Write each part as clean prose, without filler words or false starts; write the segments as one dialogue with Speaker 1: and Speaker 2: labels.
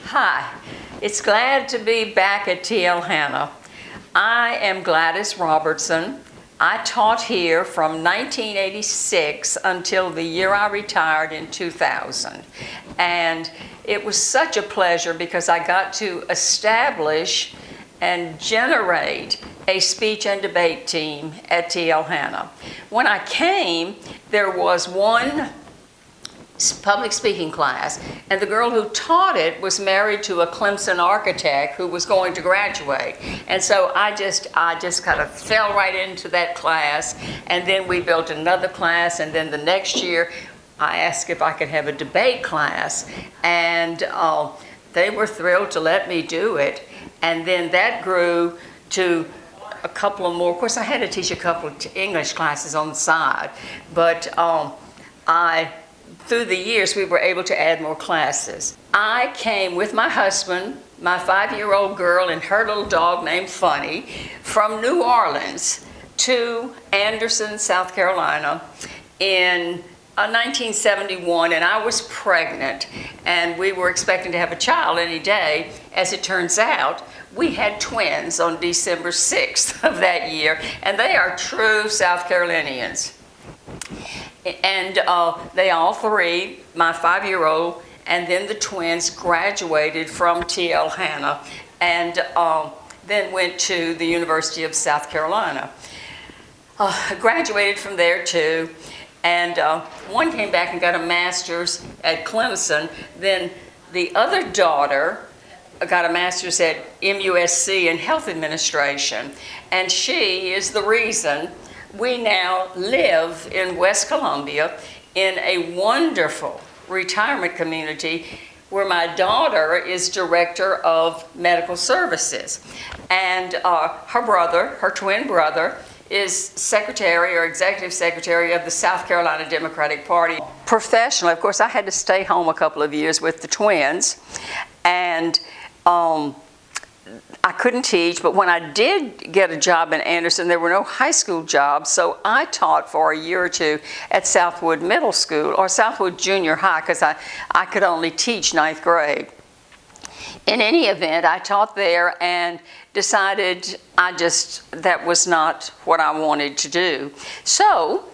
Speaker 1: Hi, it's glad to be back at TL Hanna. I am Gladys Robertson. I taught here from 1986 until the year I retired in 2000. And it was such a pleasure because I got to establish and generate a speech and debate team at TL Hanna. When I came, there was one public speaking class, and the girl who taught it was married to a Clemson architect who was going to graduate. And so I just kind of fell right into that class, and then we built another class, and then the next year I asked if I could have a debate class, and they were thrilled to let me do it. And then that grew to a couple of more. Of course, I had to teach a couple of English classes on the side, but through the years, we were able to add more classes. I came with my husband, my 5-year-old girl, and her little dog named Funny from New Orleans to Anderson, South Carolina in 1971, and I was pregnant, and we were expecting to have a child any day. As it turns out, we had twins on December 6th of that year, and they are true South Carolinians. And they all three, my 5-year-old and then the twins, graduated from TL Hanna and then went to the University of South Carolina. Graduated from there too, and one came back and got a master's at Clemson. Then the other daughter got a master's at MUSC in health administration, and she is the reason we now live in West Columbia in a wonderful retirement community where my daughter is director of medical services. And her brother, her twin brother, is secretary or executive secretary of the South Carolina Democratic Party. Professionally, of course, I had to stay home a couple of years with the twins, and I couldn't teach, but when I did get a job in Anderson, there were no high school jobs, so I taught for a year or two at Southwood Middle School, or Southwood Junior High, because I could only teach 9th grade. In any event, I taught there and decided that was not what I wanted to do. So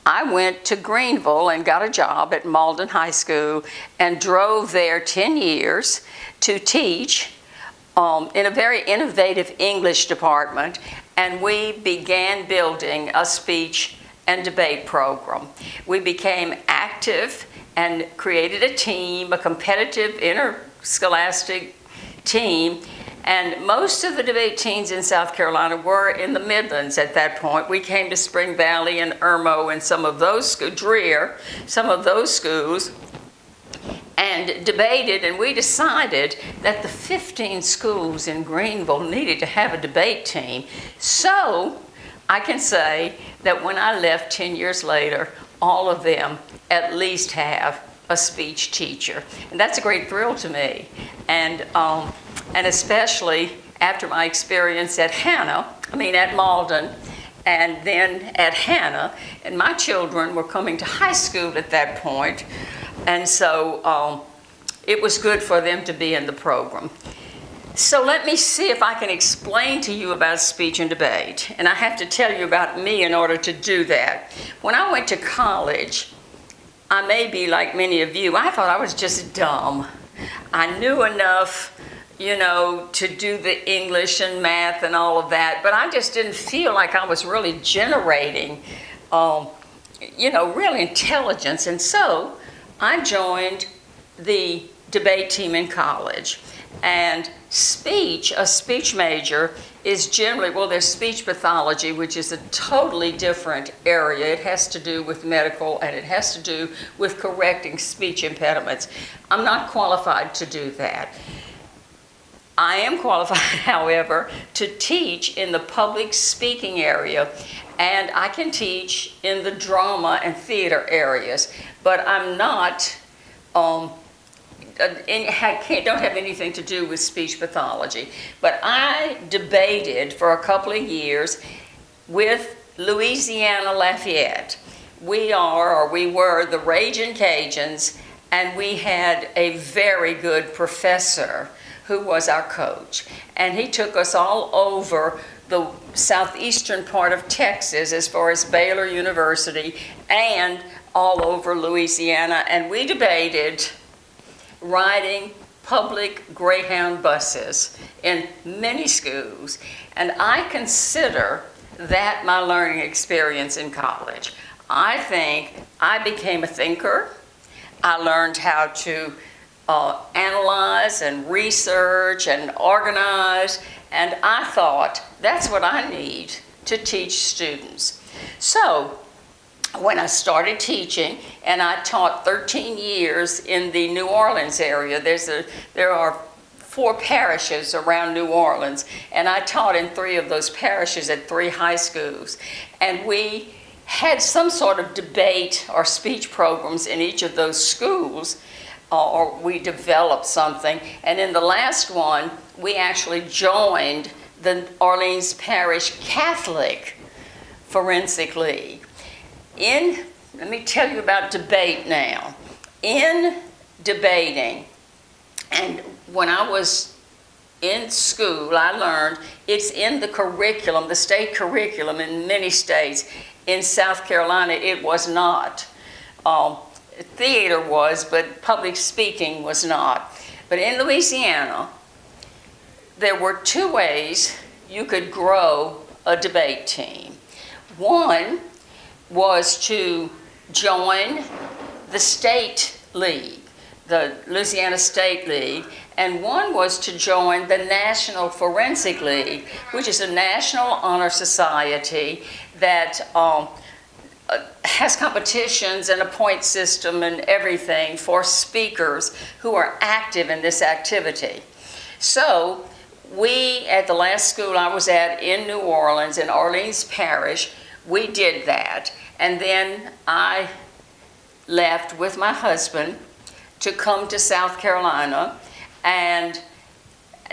Speaker 1: I went to Greenville and got a job at Malden High School and drove there 10 years to teach in a very innovative English department, and we began building a speech and debate program. We became active and created a team, a competitive interscholastic team, and most of the debate teams in South Carolina were in the Midlands at that point. We came to Spring Valley and Irmo and some of those, Dreer, some of those schools, and debated, and we decided that the 15 schools in Greenville needed to have a debate team. So I can say that when I left 10 years later, all of them at least have a speech teacher. And that's a great thrill to me. And especially after my experience at Malden, and then at Hanna, and my children were coming to high school at that point. And so it was good for them to be in the program. So let me see if I can explain to you about speech and debate. And I have to tell you about me in order to do that. When I went to college, I may be like many of you, I thought I was just dumb. I knew enough, to do the English and math and all of that, but I just didn't feel like I was really generating, real intelligence. And so I joined the debate team in college. And a speech major is generally, there's speech pathology, which is a totally different area. It has to do with medical, and it has to do with correcting speech impediments. I'm not qualified to do that. I am qualified, however, to teach in the public speaking area, and I can teach in the drama and theater areas, but I'm not, don't have anything to do with speech pathology. But I debated for a couple of years with Louisiana Lafayette. We were the Ragin' Cajuns, and we had a very good professor who was our coach. And he took us all over the southeastern part of Texas as far as Baylor University and all over Louisiana. And we debated riding public Greyhound buses in many schools. And I consider that my learning experience in college. I think I became a thinker. I learned how to analyze and research and organize, and I thought that's what I need to teach students. So when I started teaching, and I taught 13 years in the New Orleans area, there are 4 parishes around New Orleans, and I taught in 3 of those parishes at 3 high schools. And we had some sort of debate or speech programs in each of those schools, or we developed something. And in the last one, we actually joined the Orleans Parish Catholic Forensic League. Let me tell you about debate now. In debating, and when I was in school, I learned it's in the curriculum, the state curriculum in many states. In South Carolina, it was not. Theater was, but public speaking was not. But in Louisiana, there were 2 ways you could grow a debate team. One was to join the state league, the Louisiana State League, and one was to join the National Forensic League, which is a national honor society that has competitions and a point system and everything for speakers who are active in this activity. So we, at the last school I was at in New Orleans, in Orleans Parish, we did that. And then I left with my husband to come to South Carolina and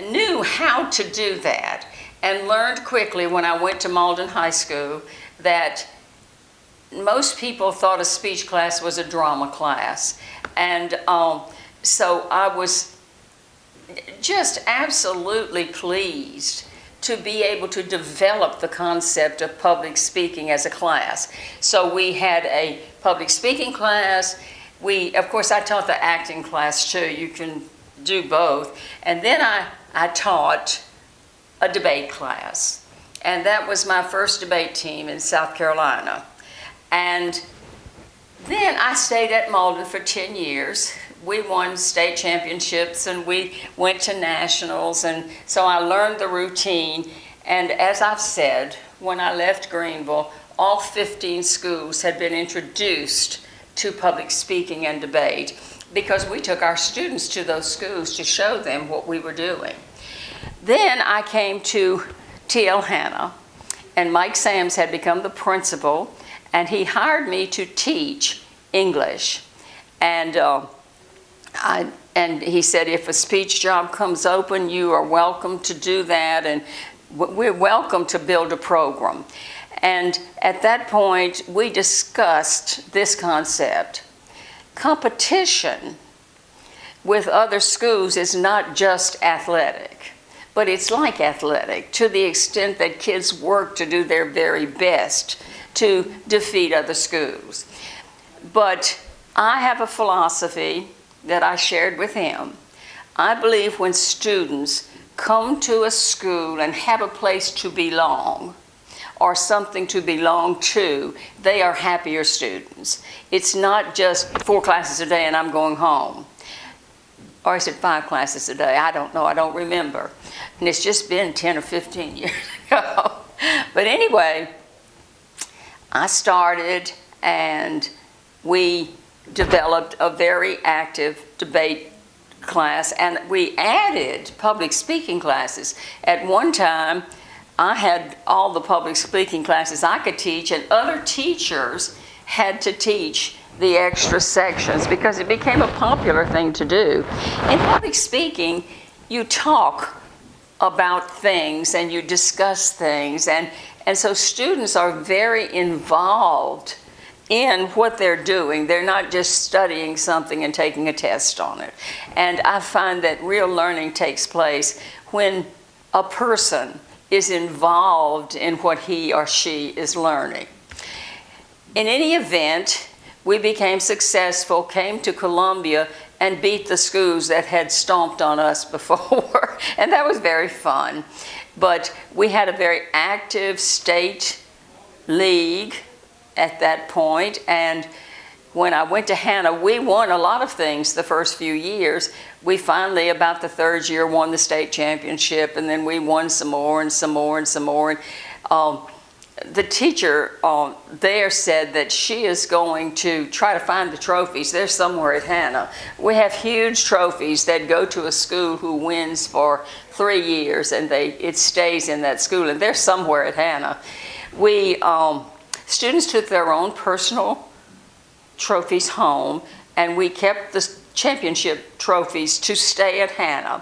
Speaker 1: knew how to do that, and learned quickly when I went to Malden High School that most people thought a speech class was a drama class. And so I was just absolutely pleased to be able to develop the concept of public speaking as a class. So we had a public speaking class. Of course, I taught the acting class too. You can do both. And then I taught a debate class. And that was my first debate team in South Carolina. And then I stayed at Malden for 10 years. We won state championships and we went to nationals, and so I learned the routine. And as I've said, when I left Greenville, all 15 schools had been introduced to public speaking and debate because we took our students to those schools to show them what we were doing. Then I came to TL Hanna, and Mike Sams had become the principal, and he hired me to teach English. And he said, if a speech job comes open, you are welcome to do that, and we're welcome to build a program. And at that point, we discussed this concept. Competition with other schools is not just athletic, but it's like athletic to the extent that kids work to do their very best to defeat other schools. But I have a philosophy that I shared with him. I believe when students come to a school and have a place to belong or something to belong to, they are happier students. It's not just 4 classes a day and I'm going home. Or is it 5 classes a day? I don't know, I don't remember. And it's just been 10 or 15 years ago. But anyway, I started and we developed a very active debate class, and we added public speaking classes. At one time, I had all the public speaking classes I could teach, and other teachers had to teach the extra sections because it became a popular thing to do. In public speaking, you talk about things and you discuss things, and so students are very involved in what they're doing. They're not just studying something and taking a test on it. And I find that real learning takes place when a person is involved in what he or she is learning. In any event, we became successful, came to Columbia, and beat the schools that had stomped on us before. And that was very fun. But we had a very active state league at that point. And when I went to Hanna, we won a lot of things the first few years. We finally, about the third year, won the state championship, and then we won some more and some more and some more. And the teacher there said that she is going to try to find the trophies. They're somewhere at Hanna. We have huge trophies that go to a school who wins for 3 years, and it stays in that school, and they're somewhere at Hanna. Students took their own personal trophies home, and we kept the championship trophies to stay at Hanna.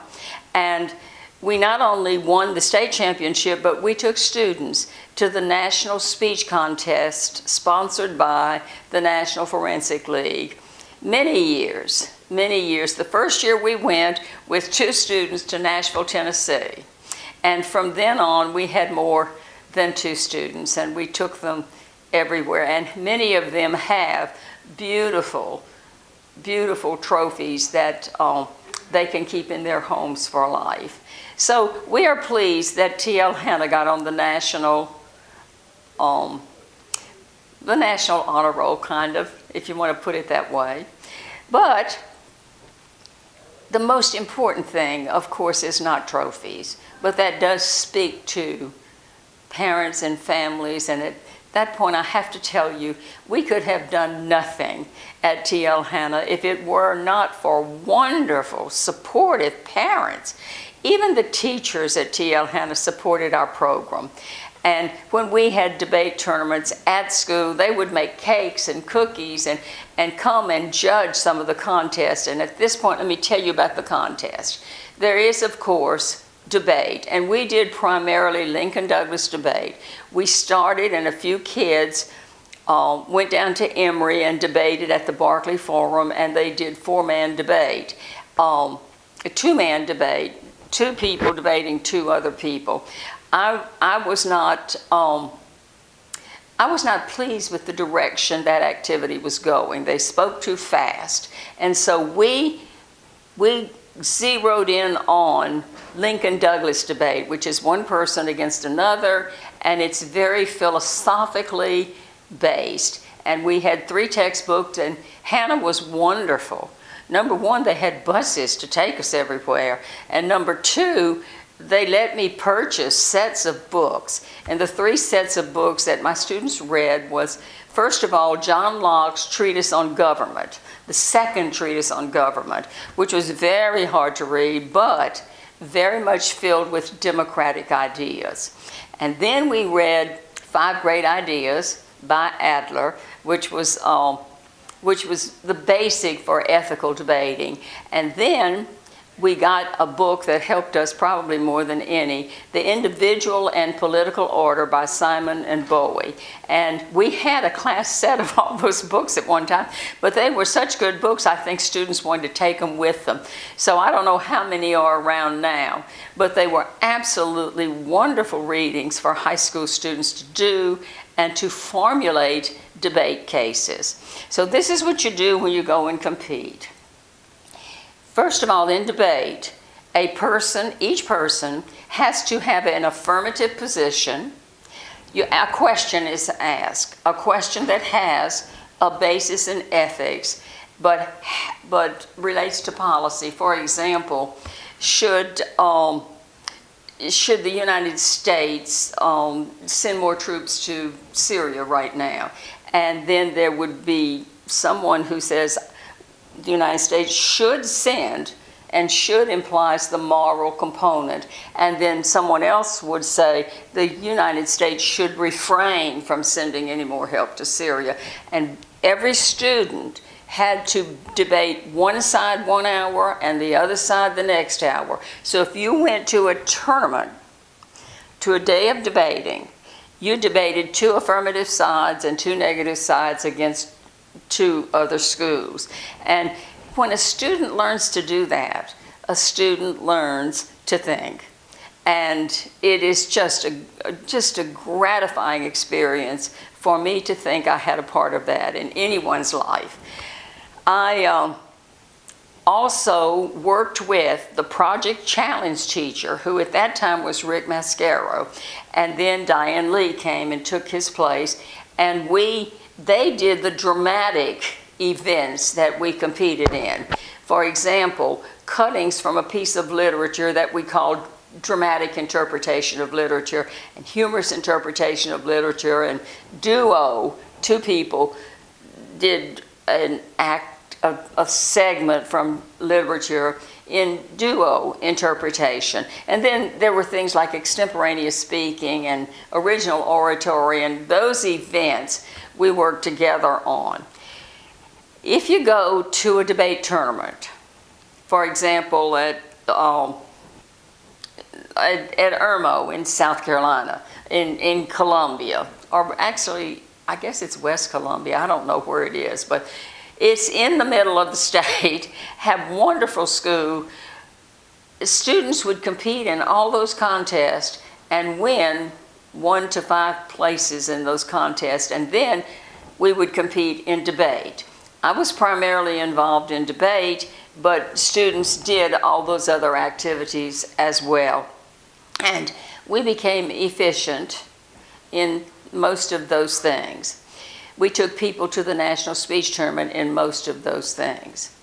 Speaker 1: And we not only won the state championship, but we took students to the National Speech Contest sponsored by the National Forensic League. Many years. The first year we went with 2 students to Nashville, Tennessee. And from then on, we had more than 2 students, and we took them everywhere. And many of them have beautiful, beautiful trophies that they can keep in their homes for life. So we are pleased that TL Hanna got on the national honor roll, kind of, if you want to put it that way. But the most important thing, of course, is not trophies, but that does speak to parents and families. And at that point, I have to tell you, we could have done nothing at TL Hanna if it were not for wonderful, supportive parents. Even the teachers at TL Hanna supported our program. And when we had debate tournaments at school, they would make cakes and cookies and come and judge some of the contests. And at this point, let me tell you about the contest. There is, of course, debate, and we did primarily Lincoln Douglas debate. We started, and a few kids went down to Emory and debated at the Barclay Forum, and they did 4-man debate, a 2-man debate, 2 people debating 2 other people. I was not pleased with the direction that activity was going. They spoke too fast, and so we zeroed in on Lincoln Douglas debate, which is one person against another, and it's very philosophically based. And we had 3 textbooks, and Hanna was wonderful. Number 1, they had buses to take us everywhere, and number 2, they let me purchase sets of books. And the 3 sets of books that my students read was, first of all, John Locke's Treatise on Government, the second treatise on government, which was very hard to read, but very much filled with democratic ideas. And then we read 5 Great Ideas by Adler, which was the basic for ethical debating. And then we got a book that helped us probably more than any, The Individual and Political Order by Simon and Bowie. And we had a class set of all those books at one time, but they were such good books, I think students wanted to take them with them. So I don't know how many are around now, but they were absolutely wonderful readings for high school students to do and to formulate debate cases. So this is what you do when you go and compete. First of all, in debate, each person has to have an affirmative position. A question is asked, a question that has a basis in ethics, but relates to policy. For example, should the United States send more troops to Syria right now? And then there would be someone who says, the United States should send, and should implies the moral component. And then someone else would say the United States should refrain from sending any more help to Syria. And every student had to debate one side 1 hour and the other side the next hour. So if you went to a tournament, to a day of debating, you debated 2 affirmative sides and 2 negative sides against 2 other schools. And when a student learns to do that, a student learns to think. And it is just a gratifying experience for me to think I had a part of that in anyone's life. I also worked with the Project Challenge teacher, who at that time was Rick Mascaro, and then Diane Lee came and took his place, and they did the dramatic events that we competed in. For example, cuttings from a piece of literature that we called dramatic interpretation of literature and humorous interpretation of literature, and duo, 2 people did an act, a segment from literature in duo interpretation. And then there were things like extemporaneous speaking and original oratory, and those events we worked together on. If you go to a debate tournament, for example, at Irmo in South Carolina, in Columbia, or actually, I guess it's West Columbia, I don't know where it is, but it's in the middle of the state, have wonderful school. Students would compete in all those contests and win 1 to 5 places in those contests, and then we would compete in debate. I was primarily involved in debate, but students did all those other activities as well. And we became efficient in most of those things. We took people to the National Speech Tournament in most of those things.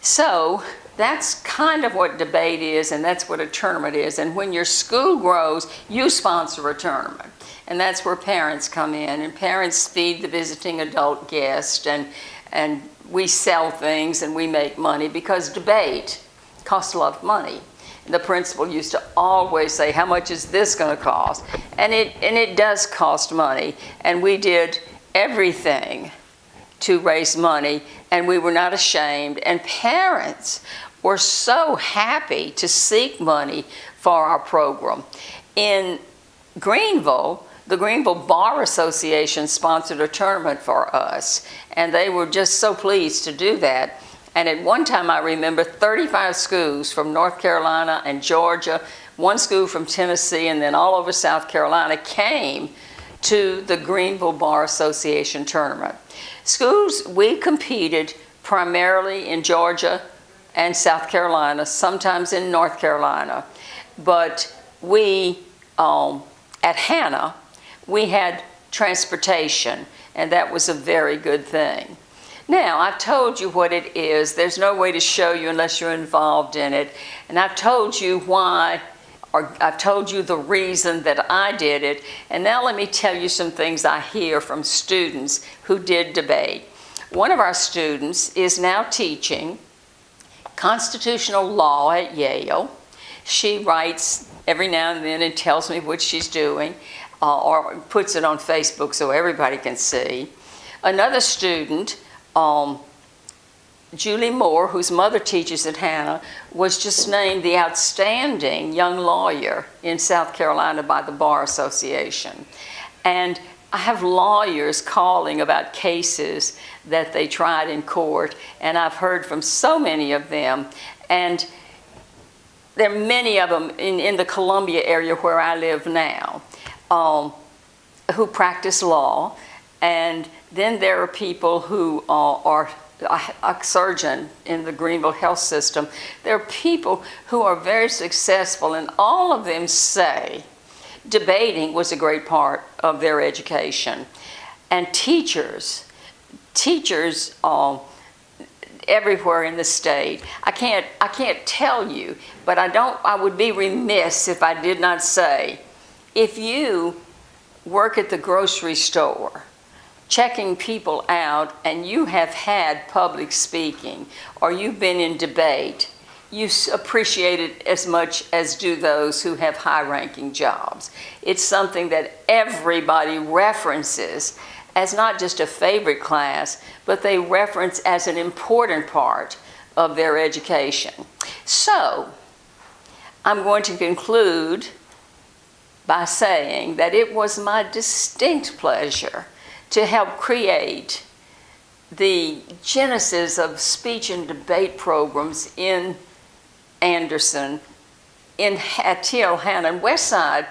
Speaker 1: So that's kind of what debate is, and that's what a tournament is. And when your school grows, you sponsor a tournament. And that's where parents come in, and parents feed the visiting adult guest, and we sell things and we make money, because debate costs a lot of money. The principal used to always say, how much is this going to cost? And it does cost money. And we did everything to raise money, and we were not ashamed. And parents were so happy to seek money for our program. In Greenville, the Greenville Bar Association sponsored a tournament for us, and they were just so pleased to do that. And at one time, I remember 35 schools from North Carolina and Georgia, 1 school from Tennessee, and then all over South Carolina came to the Greenville Bar Association tournament. Schools, we competed primarily in Georgia and South Carolina, sometimes in North Carolina. But we, at Hanna, we had transportation, and that was a very good thing. Now, I've told you what it is. There's no way to show you unless you're involved in it. And I've told you why, or I've told you the reason that I did it. And now let me tell you some things I hear from students who did debate. One of our students is now teaching constitutional law at Yale. She writes every now and then and tells me what she's doing, or puts it on Facebook so everybody can see. Another student, Julie Moore, whose mother teaches at Hanna, was just named the outstanding young lawyer in South Carolina by the Bar Association. And I have lawyers calling about cases that they tried in court, and I've heard from so many of them. And there are many of them in the Columbia area where I live now, who practice law. And then there are people who are a surgeon in the Greenville health system. There are people who are very successful, and all of them say debating was a great part of their education. And teachers everywhere in the state. I can't tell you, but I would be remiss if I did not say, if you work at the grocery store checking people out and you have had public speaking or you've been in debate, you appreciate it as much as do those who have high-ranking jobs. It's something that everybody references as not just a favorite class, but they reference as an important part of their education. So, I'm going to conclude by saying that it was my distinct pleasure to help create the genesis of speech and debate programs in Anderson, at TL Hanna. And Westside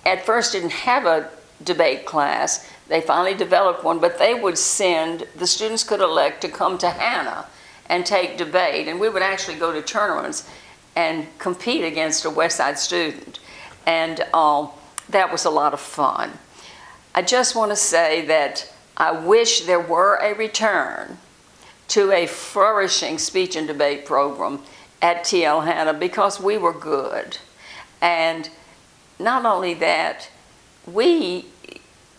Speaker 1: at first didn't have a debate class. They finally developed one, but they would send, the students could elect to come to Hanna and take debate, and we would actually go to tournaments and compete against a Westside student. And that was a lot of fun. I just want to say that I wish there were a return to a flourishing speech and debate program at TL Hanna, because we were good. And not only that, we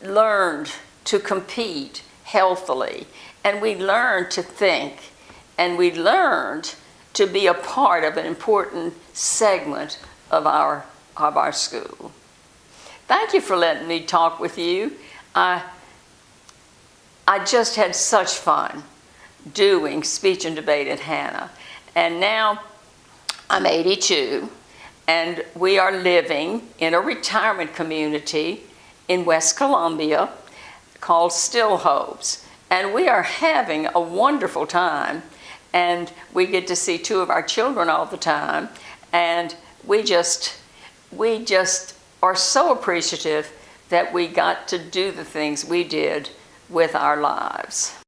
Speaker 1: learned to compete healthily, and we learned to think, and we learned to be a part of an important segment of our school. Thank you for letting me talk with you. I just had such fun doing speech and debate at Hanna. And now I'm 82, and we are living in a retirement community in West Columbia called Still Hopes. And we are having a wonderful time, and we get to see two of our children all the time, and we just are so appreciative that we got to do the things we did with our lives.